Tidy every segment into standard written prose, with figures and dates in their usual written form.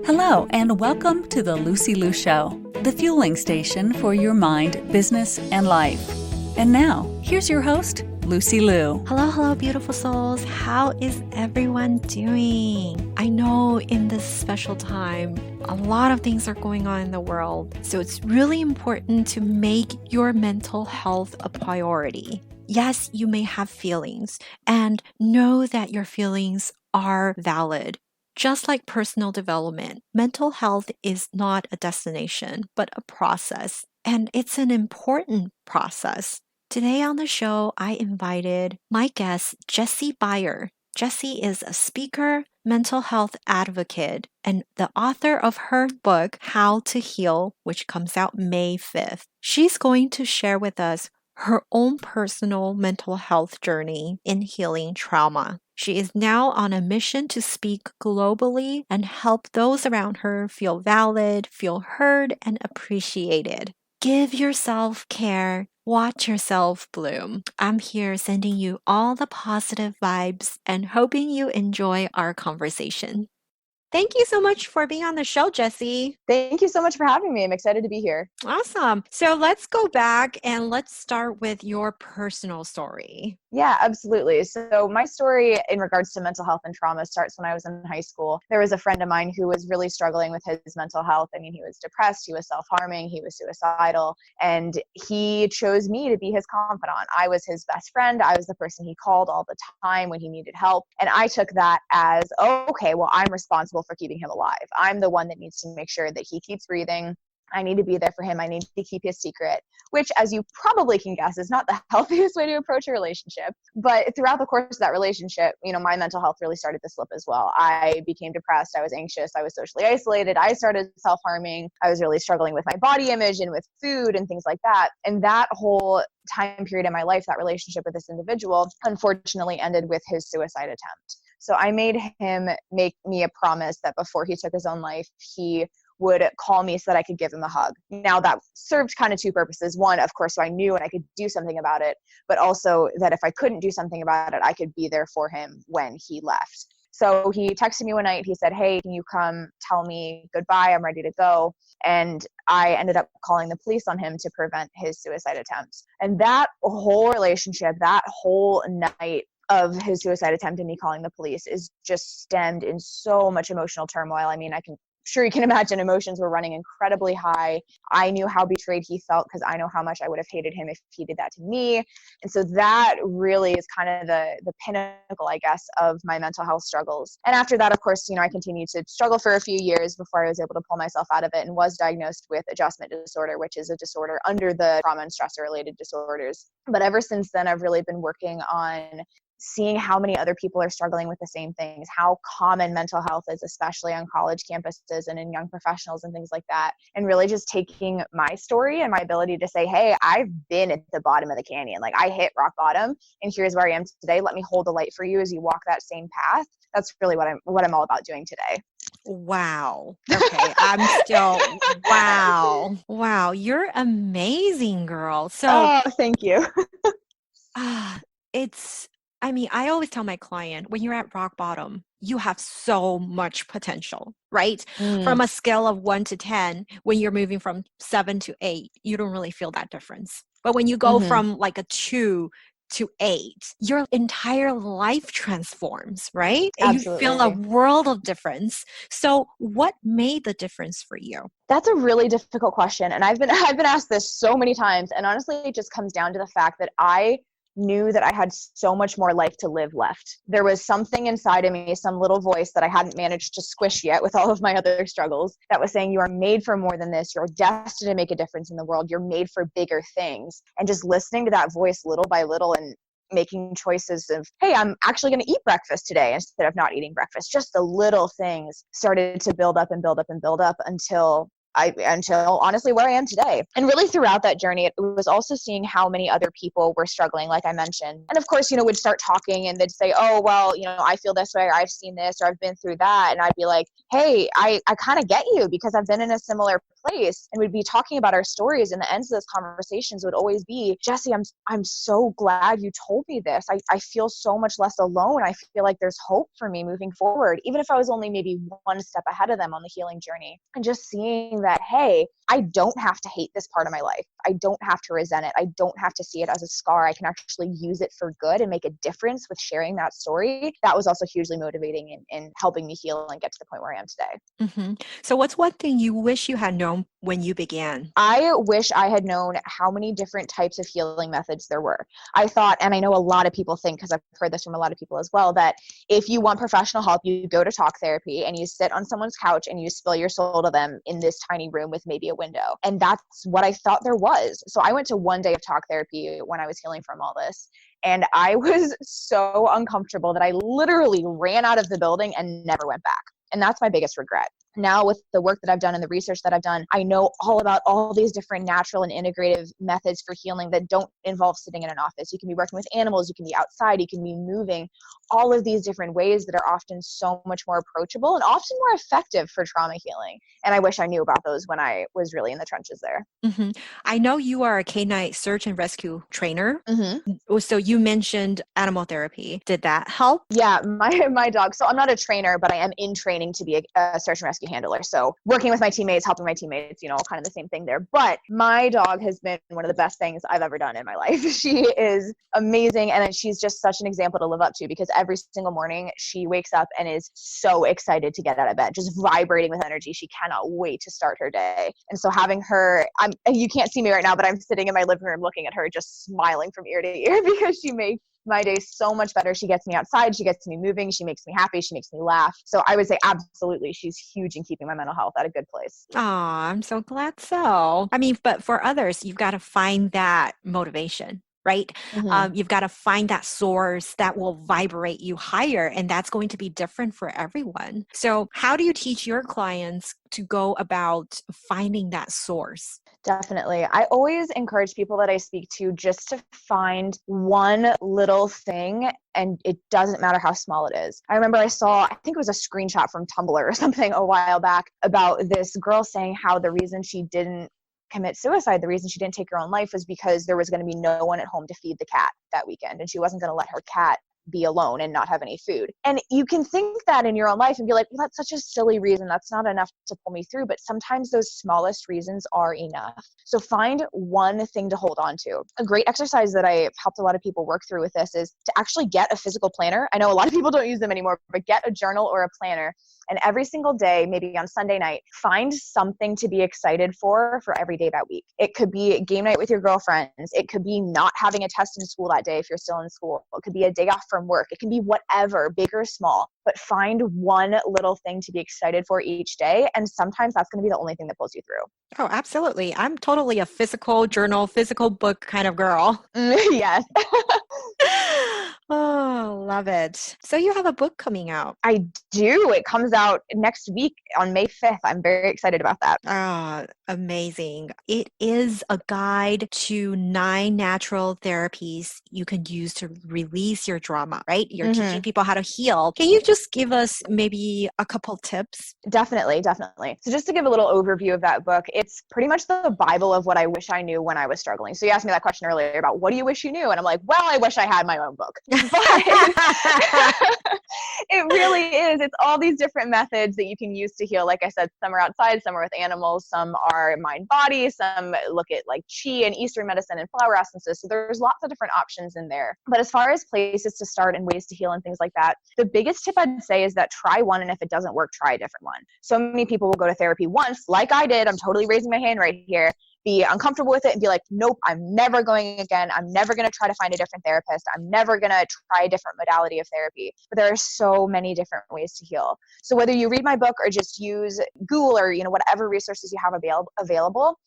Hello, and welcome to the Lucy Liu Show, the fueling station for your mind, business, and life. And now, here's your host, Lucy Liu. Hello, beautiful souls. How is everyone doing? I know in this special time, a lot of things are going on in the world, so it's really important to make your mental health a priority. Yes, you may have feelings, and know that your feelings are valid. Just like personal development, mental health is not a destination, but a process, and it's an important process. Today on the show, I invited my guest, Jessi Beyer. Jessi is a speaker, mental health advocate, and the author of her book, How to Heal, which comes out May 5th. She's going to share with us her own personal mental health journey in healing trauma. She is now on a mission to speak globally and help those around her feel valid, feel heard, and appreciated. Give yourself care. Watch yourself bloom. I'm here sending you all the positive vibes and hoping you enjoy our conversation. Thank you so much for being on the show, Jessi. Thank you so much for having me. I'm excited to be here. Awesome. So let's go back and let's start with your personal story. Yeah, absolutely. So my story in regards to mental health and trauma starts when I was in high school. There was a friend of mine who was really struggling with his mental health. I mean, he was depressed, he was self-harming, he was suicidal, and he chose me to be his confidant. I was his best friend. I was the person he called all the time when he needed help. And I took that as, oh, okay, well, I'm responsible for keeping him alive. I'm the one that needs to make sure that he keeps breathing. I need to be there for him. I need to keep his secret, which, as you probably can guess, is not the healthiest way to approach a relationship. But throughout the course of that relationship, my mental health really started to slip as well. I became depressed. I was anxious. I was socially isolated. I started self-harming. I was really struggling with my body image and with food and things like that. And that whole time period in my life, that relationship with this individual, unfortunately ended with his suicide attempt. So I made him make me a promise that before he took his own life, he would call me so that I could give him a hug. Now that served kind of two purposes. One, of course, so I knew and I could do something about it, but also that if I couldn't do something about it, I could be there for him when he left. So he texted me one night. He said, hey, can you come tell me goodbye? I'm ready to go. And I ended up calling the police on him to prevent his suicide attempt. And that whole relationship, that whole night of his suicide attempt and me calling the police is just stemmed in so much emotional turmoil. I mean, sure you can imagine emotions were running incredibly high. I knew how betrayed he felt because I know how much I would have hated him if he did that to me. And so that really is kind of the pinnacle, I guess, of my mental health struggles. And after that, of course, I continued to struggle for a few years before I was able to pull myself out of it and was diagnosed with adjustment disorder, which is a disorder under the trauma and stressor related disorders. But ever since then, I've really been working on seeing how many other people are struggling with the same things, how common mental health is, especially on college campuses and in young professionals and things like that. And really just taking my story and my ability to say, hey, I've been at the bottom of the canyon. Like I hit rock bottom and here's where I am today. Let me hold the light for you as you walk that same path. That's really what I'm all about doing today. Wow. Okay. I'm still, wow. You're amazing, girl. So, thank you. I always tell my client, when you're at rock bottom, you have so much potential, right? From a scale of 1 to 10, when you're moving from 7 to 8, you don't really feel that difference. But when you go from like a 2 to 8, your entire life transforms, right? Absolutely. And you feel a world of difference. So what made the difference for you? That's a really difficult question. And I've been asked this so many times. And honestly, it just comes down to the fact that I knew that I had so much more life to live left. There was something inside of me, some little voice that I hadn't managed to squish yet with all of my other struggles, that was saying, you are made for more than this. You're destined to make a difference in the world. You're made for bigger things. And just listening to that voice little by little and making choices of, hey, I'm actually going to eat breakfast today instead of not eating breakfast. Just the little things started to build up and build up and build up until honestly where I am today. And really throughout that journey, it was also seeing how many other people were struggling, like I mentioned. And of course, would start talking and they'd say, oh, well, I feel this way, or I've seen this, or I've been through that. And I'd be like, hey, I kind of get you because I've been in a similar place and we'd be talking about our stories, and the ends of those conversations would always be, Jessi, I'm so glad you told me this. I feel so much less alone. I feel like there's hope for me moving forward, even if I was only maybe one step ahead of them on the healing journey. And just seeing that, hey, I don't have to hate this part of my life. I don't have to resent it. I don't have to see it as a scar. I can actually use it for good and make a difference with sharing that story. That was also hugely motivating in helping me heal and get to the point where I am today. Mm-hmm. So what's one thing you wish you had known when you began? I wish I had known how many different types of healing methods there were. I thought, and I know a lot of people think, because I've heard this from a lot of people as well, that if you want professional help, you go to talk therapy and you sit on someone's couch and you spill your soul to them in this tiny room with maybe a window. And that's what I thought there was. So I went to one day of talk therapy when I was healing from all this. And I was so uncomfortable that I literally ran out of the building and never went back. And that's my biggest regret. Now with the work that I've done and the research that I've done, I know all about all these different natural and integrative methods for healing that don't involve sitting in an office. You can be working with animals, you can be outside, you can be moving, all of these different ways that are often so much more approachable and often more effective for trauma healing. And I wish I knew about those when I was really in the trenches there. Mm-hmm. I know you are a canine search and rescue trainer. Mm-hmm. So you mentioned animal therapy. Did that help? Yeah, my dog. So I'm not a trainer, but I am in training to be a search and rescue handler. So working with my teammates, helping my teammates, kind of the same thing there. But my dog has been one of the best things I've ever done in my life. She is amazing. And she's just such an example to live up to, because every single morning she wakes up and is so excited to get out of bed, just vibrating with energy. She cannot wait to start her day. And so having her, you can't see me right now, but I'm sitting in my living room looking at her, just smiling from ear to ear, because she makes my day so much better. She gets me outside. She gets me moving. She makes me happy. She makes me laugh. So I would say absolutely, she's huge in keeping my mental health at a good place. Oh, I'm so glad so. I mean, but for others, you've got to find that motivation, right? Mm-hmm. You've got to find that source that will vibrate you higher, and that's going to be different for everyone. So how do you teach your clients to go about finding that source? Definitely. I always encourage people that I speak to just to find one little thing, and it doesn't matter how small it is. I remember I think it was a screenshot from Tumblr or something a while back about this girl saying how the reason she didn't commit suicide, the reason she didn't take her own life, was because there was going to be no one at home to feed the cat that weekend, and she wasn't going to let her cat be alone and not have any food. And you can think that in your own life and be like, well, that's such a silly reason. That's not enough to pull me through. But sometimes those smallest reasons are enough. So find one thing to hold on to. A great exercise that I helped a lot of people work through with this is to actually get a physical planner. I know a lot of people don't use them anymore, but get a journal or a planner. And every single day, maybe on Sunday night, find something to be excited for every day that week. It could be game night with your girlfriends. It could be not having a test in school that day if you're still in school. It could be a day off from work. It can be whatever, big or small, but find one little thing to be excited for each day. And sometimes that's going to be the only thing that pulls you through. Oh, absolutely. I'm totally a physical journal, physical book kind of girl. Yes. Oh, love it. So you have a book coming out. I do. It comes out next week on May 5th. I'm very excited about that. Ah, amazing. It is a guide to 9 natural therapies you can use to release your trauma, right? You're teaching people how to heal. Can you just give us maybe a couple tips? Definitely. So just to give a little overview of that book, it's pretty much the Bible of what I wish I knew when I was struggling. So you asked me that question earlier about what do you wish you knew? And I'm like, well, I wish I had my own book. But it really is. It's all these different methods that you can use to heal. Like I said, some are outside, some are with animals, some are mind body, some look at like chi and Eastern medicine and flower essences. So there's lots of different options in there. But as far as places to start and ways to heal and things like that, the biggest tip I'd say is that try one, and if it doesn't work, try a different one. So many people will go to therapy once, like I did. I'm totally raising my hand right here. Be uncomfortable with it and be like, nope, I'm never going again. I'm never going to try to find a different therapist. I'm never going to try a different modality of therapy. But there are so many different ways to heal. So whether you read my book or just use Google or, whatever resources you have available,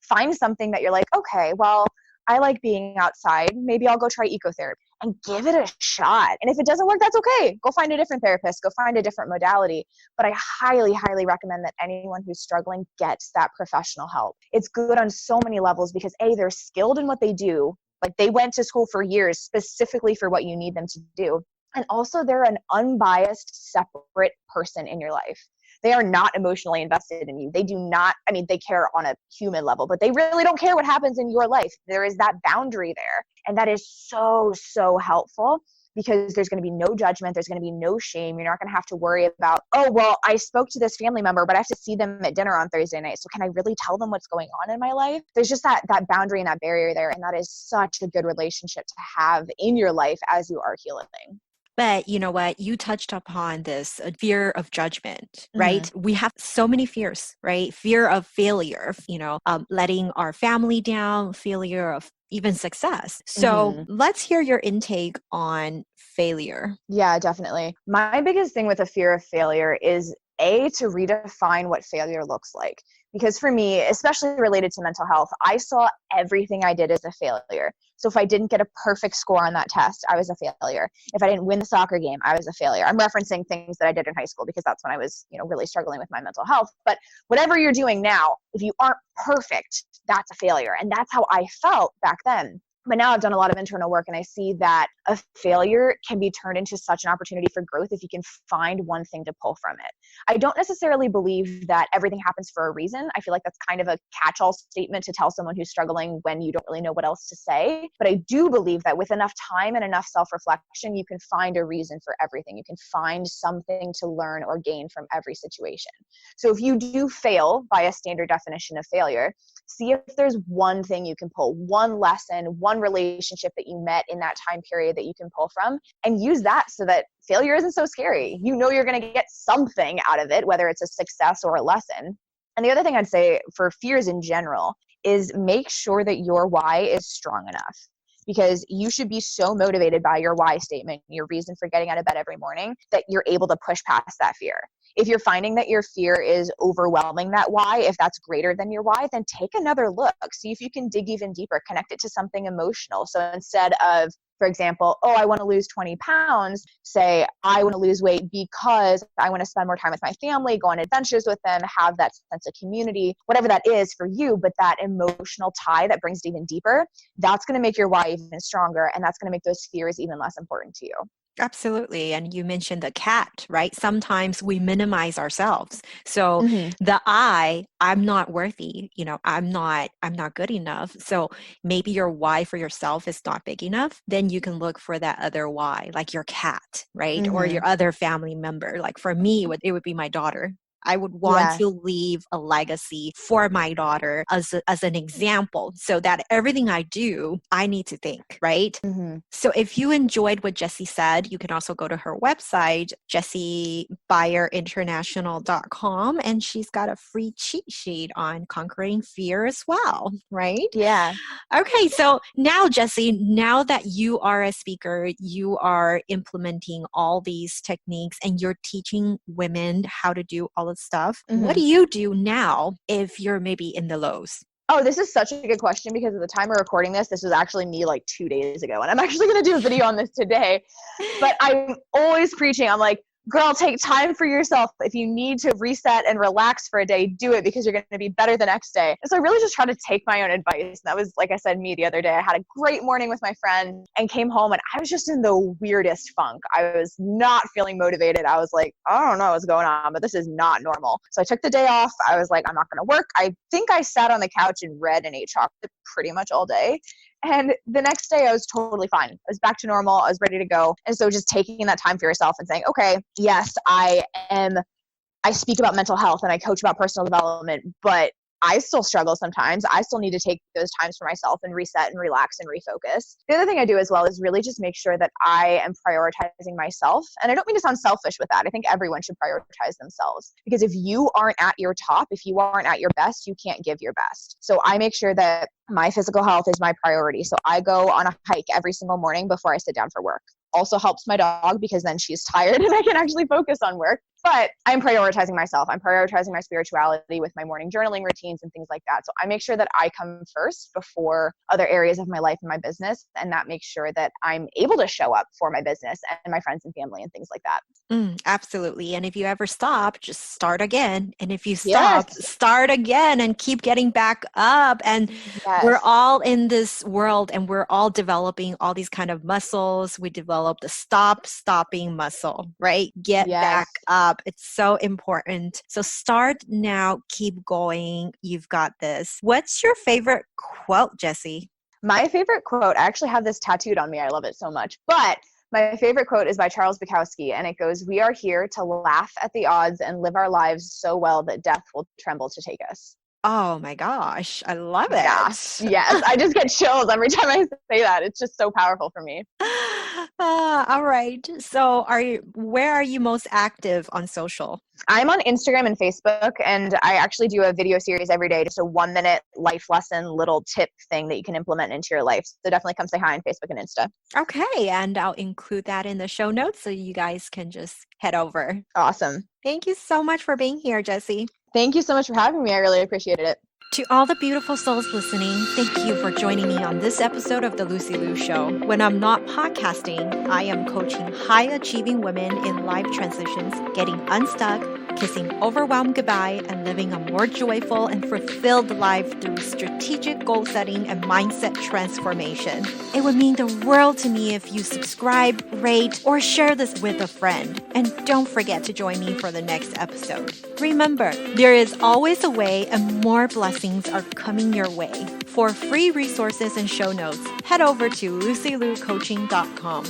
find something that you're like, okay, well, I like being outside. Maybe I'll go try ecotherapy and give it a shot. And if it doesn't work, that's okay. Go find a different therapist. Go find a different modality. But I highly, highly recommend that anyone who's struggling gets that professional help. It's good on so many levels because A, they're skilled in what they do. Like they went to school for years specifically for what you need them to do. And also they're an unbiased, separate person in your life. They are not emotionally invested in you. They do not, I mean, they care on a human level, but they really don't care what happens in your life. There is that boundary there. And that is so, so helpful, because there's going to be no judgment. There's going to be no shame. You're not going to have to worry about, oh, well, I spoke to this family member, but I have to see them at dinner on Thursday night. So can I really tell them what's going on in my life? There's just that boundary and that barrier there. And that is such a good relationship to have in your life as you are healing. But you know what? You touched upon this fear of judgment, right? We have so many fears, right? Fear of failure, letting our family down, failure of even success. So let's hear your intake on failure. Yeah, definitely. My biggest thing with a fear of failure is to redefine what failure looks like. Because for me, especially related to mental health, I saw everything I did as a failure. So if I didn't get a perfect score on that test, I was a failure. If I didn't win the soccer game, I was a failure. I'm referencing things that I did in high school because that's when I was, really struggling with my mental health. But whatever you're doing now, if you aren't perfect, that's a failure. And that's how I felt back then. But now I've done a lot of internal work, and I see that a failure can be turned into such an opportunity for growth if you can find one thing to pull from it. I don't necessarily believe that everything happens for a reason. I feel like that's kind of a catch-all statement to tell someone who's struggling when you don't really know what else to say. But I do believe that with enough time and enough self-reflection, you can find a reason for everything. You can find something to learn or gain from every situation. So if you do fail by a standard definition of failure, see if there's one thing you can pull, one lesson, one relationship that you met in that time period that you can pull from, and use that so that failure isn't so scary. You're going to get something out of it, whether it's a success or a lesson. And the other thing I'd say for fears in general is make sure that your why is strong enough. Because you should be so motivated by your why statement, your reason for getting out of bed every morning, that you're able to push past that fear. If you're finding that your fear is overwhelming that why, if that's greater than your why, then take another look. See if you can dig even deeper, connect it to something emotional. So instead of, for example, oh, I want to lose 20 pounds, say, I want to lose weight because I want to spend more time with my family, go on adventures with them, have that sense of community, whatever that is for you, but that emotional tie that brings it even deeper, that's going to make your why even stronger, and that's going to make those fears even less important to you. Absolutely. And you mentioned the cat, right? Sometimes we minimize ourselves. So the I'm not worthy, I'm not good enough. So maybe your why for yourself is not big enough. Then you can look for that other why, like your cat, right? Or your other family member. Like for me, it would be my daughter. I would want to leave a legacy for my daughter as an example, so that everything I do, I need to think, right? So if you enjoyed what Jessi said, you can also go to her website, jessibeyerinternational.com, and she's got a free cheat sheet on conquering fear as well, right? Yeah. Okay, so now Jessi, now that you are a speaker, you are implementing all these techniques and you're teaching women how to do all of stuff. What do you do now if you're maybe in the lows? Oh, this is such a good question, because at the time we're recording this was actually me like 2 days ago, and I'm actually going to do a video on this today. But I'm always preaching. I'm like, girl, take time for yourself. If you need to reset and relax for a day, do it, because you're going to be better the next day. And so I really just try to take my own advice. That was, like I said, me the other day. I had a great morning with my friend and came home, and I was just in the weirdest funk. I was not feeling motivated. I was like, I don't know what's going on, but this is not normal. So I took the day off. I was like, I'm not going to work. I think I sat on the couch and read and ate chocolate pretty much all day. And the next day I was totally fine. I was back to normal. I was ready to go. And so just taking that time for yourself and saying, okay, yes, I speak about mental health and I coach about personal development, but I still struggle sometimes. I still need to take those times for myself and reset and relax and refocus. The other thing I do as well is really just make sure that I am prioritizing myself. And I don't mean to sound selfish with that. I think everyone should prioritize themselves, because if you aren't at your top, if you aren't at your best, you can't give your best. So I make sure that my physical health is my priority. So I go on a hike every single morning before I sit down for work. Also helps my dog, because then she's tired and I can actually focus on work. But I'm prioritizing myself. I'm prioritizing my spirituality with my morning journaling routines and things like that. So I make sure that I come first before other areas of my life and my business. And that makes sure that I'm able to show up for my business and my friends and family and things like that. Absolutely. And if you ever stop, just start again. And if you stop, start again and keep getting back up. And we're all in this world and we're all developing all these kind of muscles. We develop the stopping muscle, right? Get back up. up. It's so important. So start now, keep going. You've got this. What's your favorite quote, Jessi? My favorite quote, I actually have this tattooed on me. I love it so much. But my favorite quote is by Charles Bukowski, and it goes, "We are here to laugh at the odds and live our lives so well that death will tremble to take us." Oh my gosh, I love it. Yeah. Yes, I just get chills every time I say that. It's just so powerful for me. All right. So where are you most active on social? I'm on Instagram and Facebook, and I actually do a video series every day, just a 1-minute life lesson, little tip thing that you can implement into your life. So definitely come say hi on Facebook and Insta. Okay. And I'll include that in the show notes so you guys can just head over. Awesome. Thank you so much for being here, Jessi. Thank you so much for having me. I really appreciated it. To all the beautiful souls listening, thank you for joining me on this episode of The Lucy Liu Show. When I'm not podcasting, I am coaching high-achieving women in life transitions, getting unstuck, kissing overwhelm goodbye, and living a more joyful and fulfilled life through strategic goal setting and mindset transformation. It would mean the world to me if you subscribe, rate, or share this with a friend. And don't forget to join me for the next episode. Remember, there is always a way, and more blessings are coming your way. For free resources and show notes, head over to lucylucoaching.com.